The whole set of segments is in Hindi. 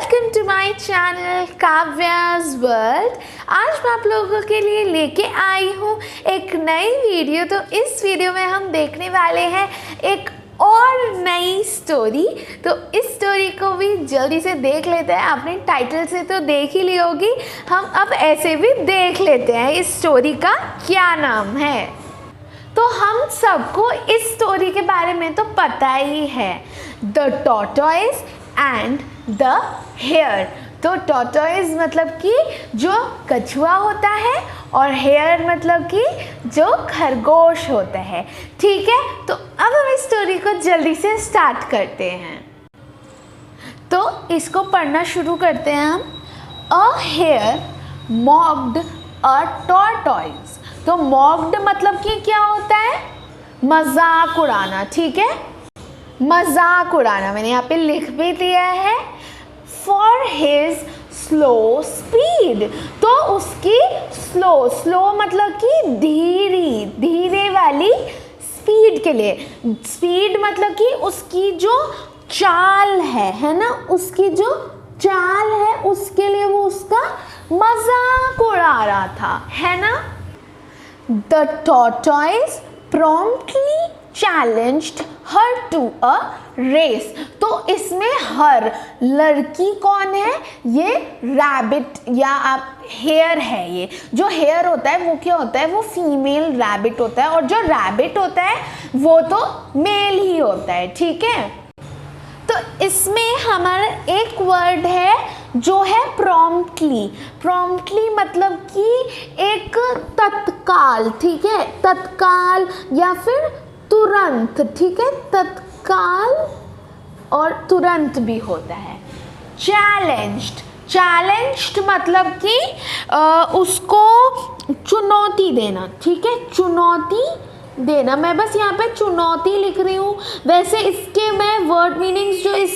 Welcome to my channel Kavya's world. आज मैं आप लोगों के लिए लेके आई हूँ एक नई वीडियो। तो इस वीडियो में हम देखने वाले हैं एक और नई स्टोरी। तो इस स्टोरी को भी जल्दी से देख लेते हैं। आपने टाइटल से तो देख ही ली होगी, हम अब ऐसे भी देख लेते हैं इस स्टोरी का क्या नाम है। तो हम सबको इस स्टोरी के बारे में तो पता ही है, the tortoise and the hare. तो टॉर्टोइज मतलब कि जो कछुआ होता है और हेयर मतलब कि जो खरगोश होता है। ठीक है, तो अब हम इस स्टोरी को जल्दी से स्टार्ट करते हैं। तो इसको पढ़ना शुरू करते हैं हम। A hare mocked a tortoise. तो मॉक्ड मतलब कि क्या होता है? मजाक उड़ाना। ठीक है, मजाक उड़ाना। मैंने यहाँ पे लिख भी दिया है, फॉर हिज स्लो स्पीड। तो उसकी स्लो मतलब कि धीरे वाली स्पीड के लिए। स्पीड मतलब कि उसकी जो चाल है ना, उसकी जो चाल है उसके लिए वो उसका मजाक उड़ा रहा था, है ना। The tortoise promptly challenged her to a race। तो इसमें हर लड़की कौन है? ये रैबिट या आप हेयर है। ये जो हेयर होता है वो क्या होता है? वो फीमेल रैबिट होता है, और जो रैबिट होता है वो तो मेल ही होता है। ठीक है, तो इसमें हमारा एक वर्ड है जो है प्रॉम्प्टली। प्रॉम्प्टली मतलब कि एक तत्काल। ठीक है, तत्काल या फिर तुरंत। ठीक है, तत्काल और तुरंत भी होता है। चैलेंज्ड मतलब कि उसको चुनौती देना। ठीक है, चुनौती देना। मैं बस यहाँ पे चुनौती लिख रही हूँ। वैसे इसके मैं वर्ड मीनिंग्स जो इस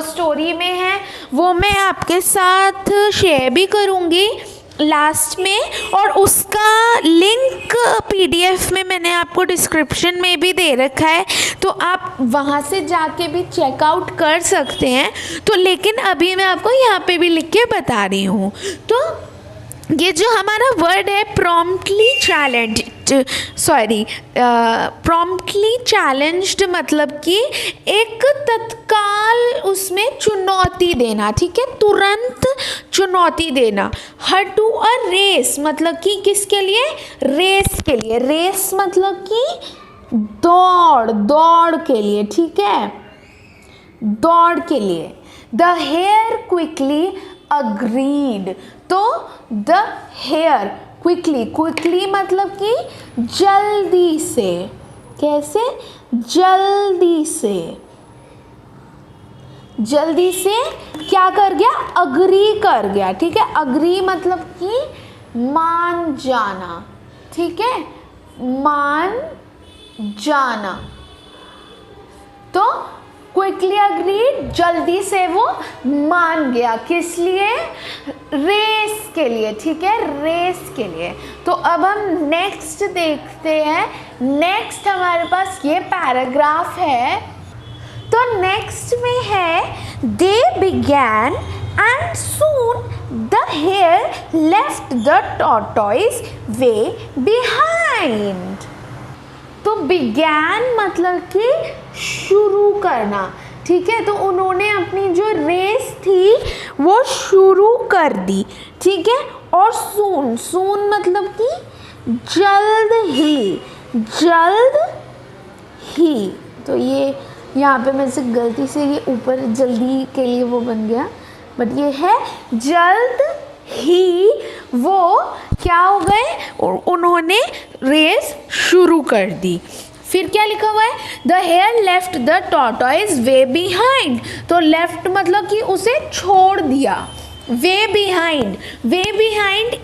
स्टोरी में है वो मैं आपके साथ शेयर भी करूँगी लास्ट में, और उसका लिंक पीडीएफ में मैंने आपको डिस्क्रिप्शन में भी दे रखा है, तो आप वहाँ से जाके भी चेकआउट कर सकते हैं। तो लेकिन अभी मैं आपको यहाँ पे भी लिख के बता रही हूँ। तो ये जो हमारा वर्ड है प्रॉम्प्टली चैलेंज्ड मतलब कि एक तत्काल उसमें चुनौती देना। ठीक है, तुरंत चुनौती देना। हर टू अ रेस मतलब कि किसके लिए? रेस के लिए। रेस मतलब कि दौड़ के लिए। ठीक है, दौड़ के लिए। The hare quickly agreed. तो द हेयर क्विकली मतलब कि जल्दी से। कैसे? जल्दी से क्या कर गया? अग्री कर गया। ठीक है, अग्री मतलब कि मान जाना। ठीक है, मान जाना। तो क्विकली अग्रीड, जल्दी से वो मान गया। किस लिए? रेस के लिए। ठीक है, रेस के लिए। तो अब हम नेक्स्ट देखते हैं। नेक्स्ट हमारे पास ये पैराग्राफ है। तो नेक्स्ट में है, they began and soon the hare left the tortoise way behind. तो बिगैन मतलब कि शुरू करना। ठीक है, तो उन्होंने अपनी जो रेस थी वो शुरू कर दी। ठीक है, और सून मतलब कि जल्द ही। तो ये यहाँ पे मेरे से गलती से ये ऊपर जल्दी के लिए वो बन गया, बट ये है जल्द ही वो क्या हो गए? उन्होंने रेस शुरू कर दी। फिर क्या लिखा हुआ है? The hare left the tortoise way behind. तो लेफ्ट मतलब कि उसे छोड़ दिया। वे बिहाइंड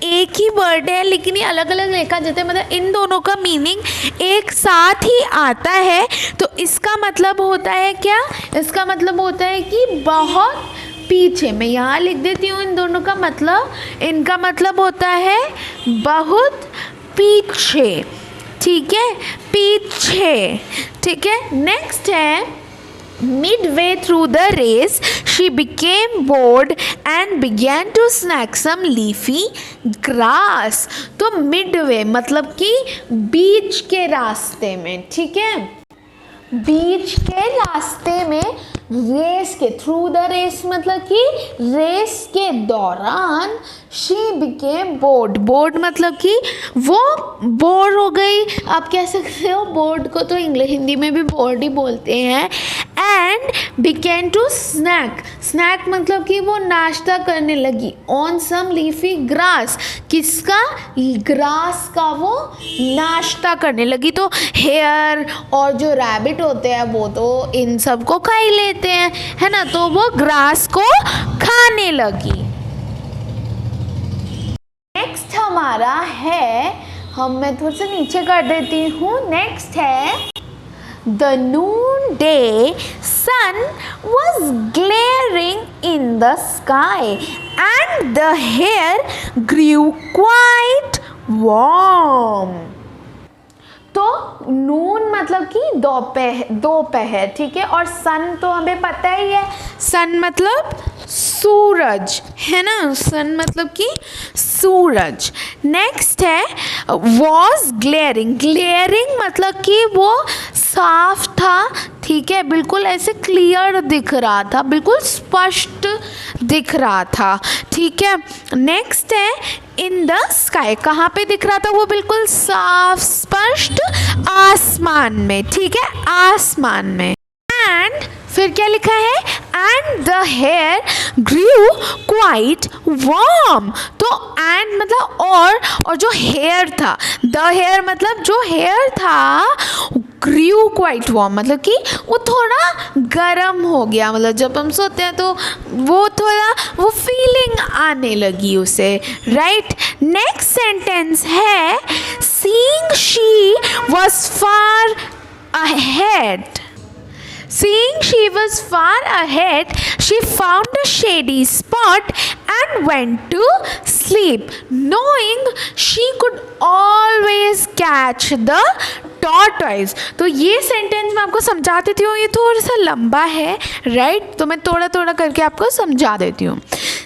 एक ही वर्ड है, लेकिन ये अलग अलग लिखा जाता है। मतलब इन दोनों का मीनिंग एक साथ ही आता है। तो इसका मतलब होता है क्या? इसका मतलब होता है कि बहुत पीछे। मैं यहाँ लिख देती हूँ इन दोनों का मतलब। इनका मतलब होता है बहुत पीछे। ठीक है, पीछे। ठीक है, नेक्स्ट है Midway through the race, she became bored and began to snack some leafy grass. तो midway मतलब कि बीच के रास्ते में, ठीक है, बीच के रास्ते में, रेस के थ्रू द रेस मतलब कि रेस के दौरान शी बिकेम बोर्ड, बोर्ड मतलब कि वो बोर हो गई, आप कह सकते हो बोर्ड को तो इंग्लिश हिंदी में भी बोर्ड ही बोलते हैं। And began to snack, snack मतलब कि वो नाश्ता करने लगी ऑन सम लीफी ग्रास, किसका, ग्रास का वो नाश्ता करने लगी। तो हेयर और जो रैबिट होते हैं वो तो इन सब को खा ही लेते हैं, है ना, तो वो ग्रास को खाने लगी। नेक्स्ट हमारा है, मैं थोड़ा सा नीचे कर देती हूँ, नेक्स्ट है The noonday sun was glaring in the sky and the air grew quite warm. तो नून मतलब कि दोपहर, ठीक है, और सन तो हमें पता ही है, सन मतलब सूरज, है ना, सन मतलब कि सूरज। नेक्स्ट है वॉज ग्लेयरिंग, ग्लेयरिंग मतलब कि वो साफ था, ठीक है, बिल्कुल ऐसे क्लियर दिख रहा था, बिल्कुल स्पष्ट दिख रहा था, ठीक है। नेक्स्ट है इन द स्काई, कहाँ पे दिख रहा था वो, बिल्कुल साफ स्पष्ट आसमान में, ठीक है, आसमान में। एंड फिर क्या लिखा है, and the hare grew quite warm, तो एंड मतलब और जो हेयर था, द हेयर मतलब जो हेयर था, ग्रू क्वाइट वार्म मतलब कि वो थोड़ा गर्म हो गया, मतलब जब हम सोते हैं तो वो थोड़ा वो फीलिंग आने लगी उसे, राइट। नेक्स्ट सेंटेंस है seeing she was far ahead, seeing she was far ahead, she found a shady spot and went to sleep, knowing she could always catch the tortoise. तो ये सेंटेंस मैं आपको समझा देती हूँ, ये थोड़ा सा लंबा है, राइट, तो मैं थोड़ा थोड़ा करके आपको समझा देती हूँ।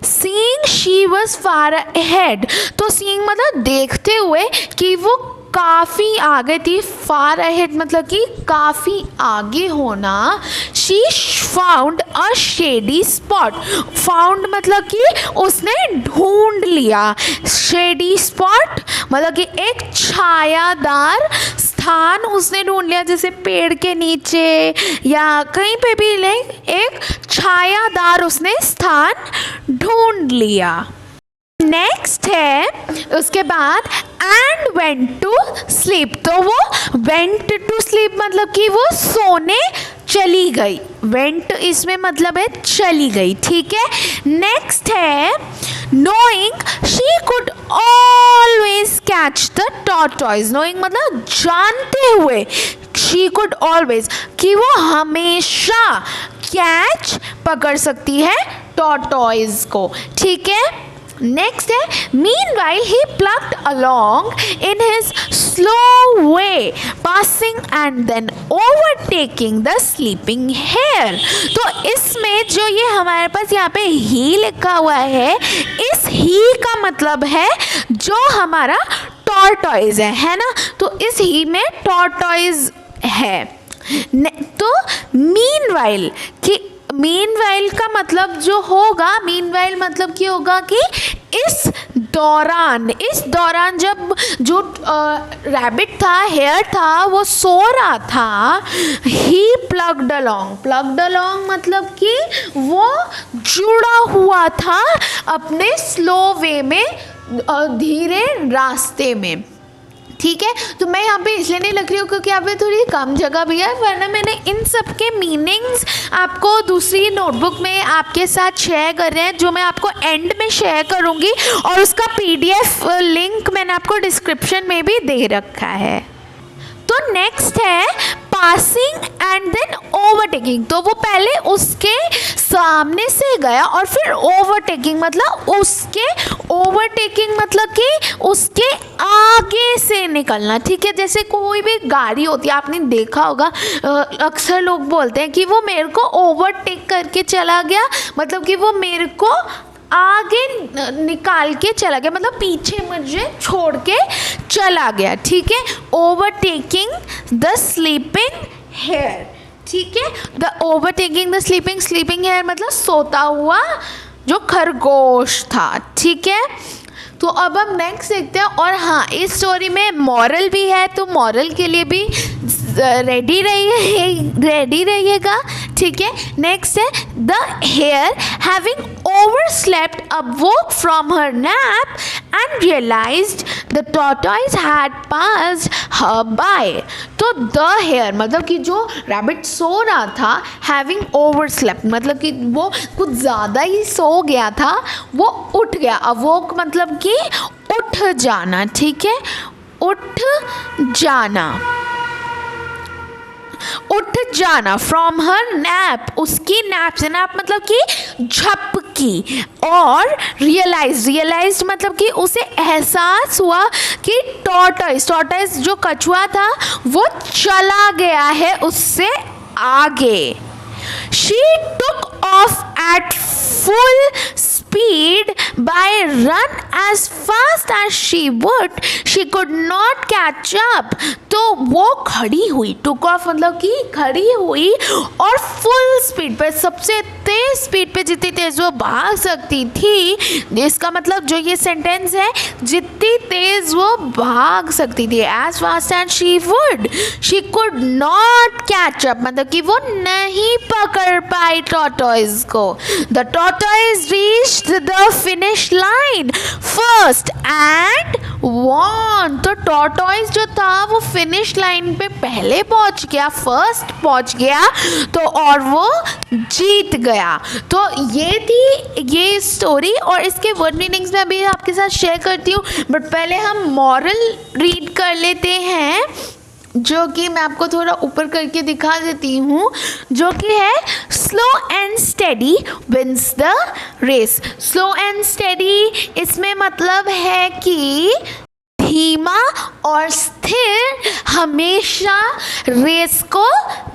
Seeing she was far ahead, तो seeing मतलब देखते हुए कि वो काफ़ी आगे थी, फार अहेड मतलब कि काफ़ी आगे होना। She found a shady spot, found मतलब कि उसने ढूंढ लिया, शेडी स्पॉट मतलब कि एक छायादार स्थान उसने ढूंढ लिया, जैसे पेड़ के नीचे या कहीं पे भी ले, एक छायादार उसने स्थान ढूंढ लिया। नेक्स्ट है उसके बाद एंड वेंट टू स्लीप, तो वो वेंट टू स्लीप मतलब कि वो सोने चली गई, वेंट इसमें मतलब है चली गई, ठीक है। नेक्स्ट है knowing she could always catch the tortoise, knowing मतलब जानते हुए, शी कुड ऑलवेज कि वो हमेशा कैच पकड़ सकती है टॉर्टॉइज को, ठीक है। नेक्स्ट है meanwhile he plucked along in his slow way, passing and then overtaking the sleeping hare. तो इसमें जो ये हमारे पास यहाँ पे ही लिखा हुआ है, इस ही का मतलब है जो हमारा टॉर्टॉइज है ना, तो इस ही में टॉर्टॉइज है। तो meanwhile कि मीनवाइल का मतलब जो होगा, मीनवाइल मतलब क्या होगा कि इस दौरान जब जो रैबिट था, हेयर था, वो सो रहा था, ही प्लग्ड अलोंग मतलब कि वो जुड़ा हुआ था अपने स्लो वे में, धीरे रास्ते में, ठीक है। तो मैं यहाँ पे इसलिए नहीं लिख रही हूँ क्योंकि यहाँ पे थोड़ी कम जगह भी है, वरना मैंने इन सब के मीनिंग्स आपको दूसरी नोटबुक में आपके साथ शेयर कर रहे हैं, जो मैं आपको एंड में शेयर करूँगी, और उसका PDF लिंक मैंने आपको डिस्क्रिप्शन में भी दे रखा है। तो नेक्स्ट है पासिंग एंड देन ओवरटेकिंग। तो वो पहले उसके सामने से गया और फिर ओवरटेकिंग मतलब कि उसके आगे से निकलना, ठीक है। जैसे कोई भी गाड़ी होती है, आपने देखा होगा, अक्सर लोग बोलते हैं कि वो मेरे को ओवरटेक करके चला गया, मतलब कि वो मेरे को आगे निकाल के चला गया, मतलब पीछे मुझे छोड़ के चला गया, ठीक है। ओवरटेकिंग द स्लीपिंग हेयर, ठीक है। The overtaking the sleeping hare मतलब सोता हुआ जो खरगोश था, ठीक है। तो अब हम नेक्स्ट देखते हैं। और हाँ, इस स्टोरी में मॉरल भी है, तो मॉरल के लिए भी रेडी रहिएगा, ठीक है। नेक्स्ट है the hare having overslept awoke from her nap and realized the tortoise had passed her by. तो द हेयर मतलब कि जो रैबिट सो रहा था, हैविंग ओवरस्लेप्ट मतलब कि वो कुछ ज़्यादा ही सो गया था, वो उठ गया। अवोक मतलब कि उठ जाना, ठीक है, उठ जाना फ्रॉम हर नैप, उसकी नैप से, नैप मतलब कि झपकी, और रियलाइज मतलब कि उसे एहसास हुआ कि टॉर्टॉइज जो कछुआ था वो चला गया है उससे आगे। She took off at full speed by run as fast as she could not catch up। तो वो खड़ी हुई, टुक ऑफ मतलब कि खड़ी हुई, और फुल स्पीड पे, सबसे तेज स्पीड पे, जितनी तेज वो भाग सकती थी, इसका मतलब जो ये सेंटेंस है, जितनी तेज वो भाग सकती थी, as fast as she could not catch up मतलब कि वो नहीं पकड़ पाई टॉर्टॉइज को। The tortoise reached the finish line first and won। तो टॉर्टॉइज जो था वो फिनिश लाइन पे पहले पहुंच गया, फर्स्ट पहुंच गया, तो और वो जीत गया। तो ये थी ये स्टोरी, और इसके वर्ड मीनिंग्स मैं अभी आपके साथ शेयर करती हूँ, बट पहले हम मॉरल रीड कर लेते हैं, जो कि मैं आपको थोड़ा ऊपर करके दिखा देती हूँ, जो कि है slow and steady wins the race. Slow and steady इसमें मतलब है कि धीमा और स्थिर हमेशा रेस को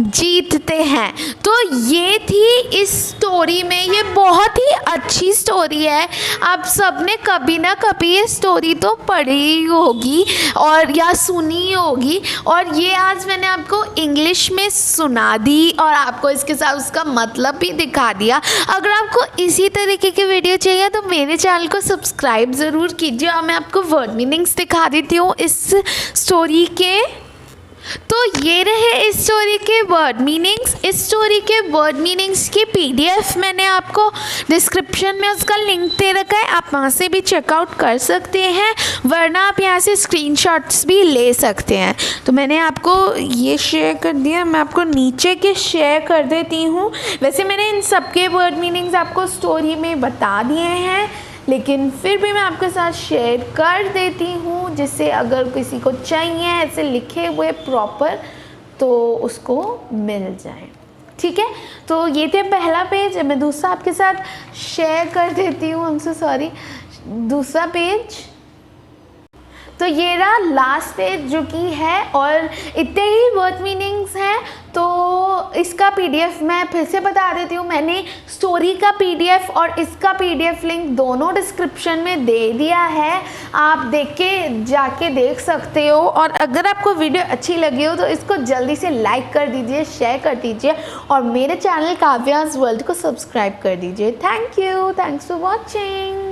जीतते हैं। तो ये थी इस स्टोरी में, ये बहुत ही अच्छी स्टोरी है। आप सबने कभी ना कभी ये स्टोरी तो पढ़ी होगी और या सुनी होगी, और ये आज मैंने आपको इंग्लिश में सुना दी और आपको इसके साथ उसका मतलब भी दिखा दिया। अगर आपको इसी तरीके की वीडियो चाहिए तो मेरे चैनल को सब्सक्राइब ज़रूर कीजिए, और मैं आपको वर्ड मीनिंग्स दिखा देती हूँ इस स्टोरी के। तो ये रहे इस स्टोरी के वर्ड मीनिंग्स। इस स्टोरी के वर्ड मीनिंग्स की PDF मैंने आपको डिस्क्रिप्शन में उसका लिंक दे रखा है, आप वहाँ से भी चेकआउट कर सकते हैं, वरना आप यहाँ से स्क्रीनशॉट्स भी ले सकते हैं। तो मैंने आपको ये शेयर कर दिया, मैं आपको नीचे के शेयर कर देती हूँ। वैसे मैंने इन सबके वर्ड मीनिंग्स आपको स्टोरी में बता दिए हैं, लेकिन फिर भी मैं आपके साथ शेयर कर देती हूँ, जिससे अगर किसी को चाहिए ऐसे लिखे हुए प्रॉपर तो उसको मिल जाए, ठीक है। तो ये थे पहला पेज, मैं दूसरा आपके साथ शेयर कर देती हूँ, हमसे सॉरी, दूसरा पेज। तो ये रहा लास्ट पेज जो कि है, और इतने ही वर्ड मीनिंग्स हैं। तो इसका PDF मैं फिर से बता देती हूँ, मैंने स्टोरी का PDF और इसका PDF लिंक दोनों डिस्क्रिप्शन में दे दिया है, आप देख के जाके देख सकते हो। और अगर आपको वीडियो अच्छी लगी हो तो इसको जल्दी से लाइक कर दीजिए, शेयर कर दीजिए, और मेरे चैनल काव्याज वर्ल्ड को सब्सक्राइब कर दीजिए। Thank you, thanks for watching.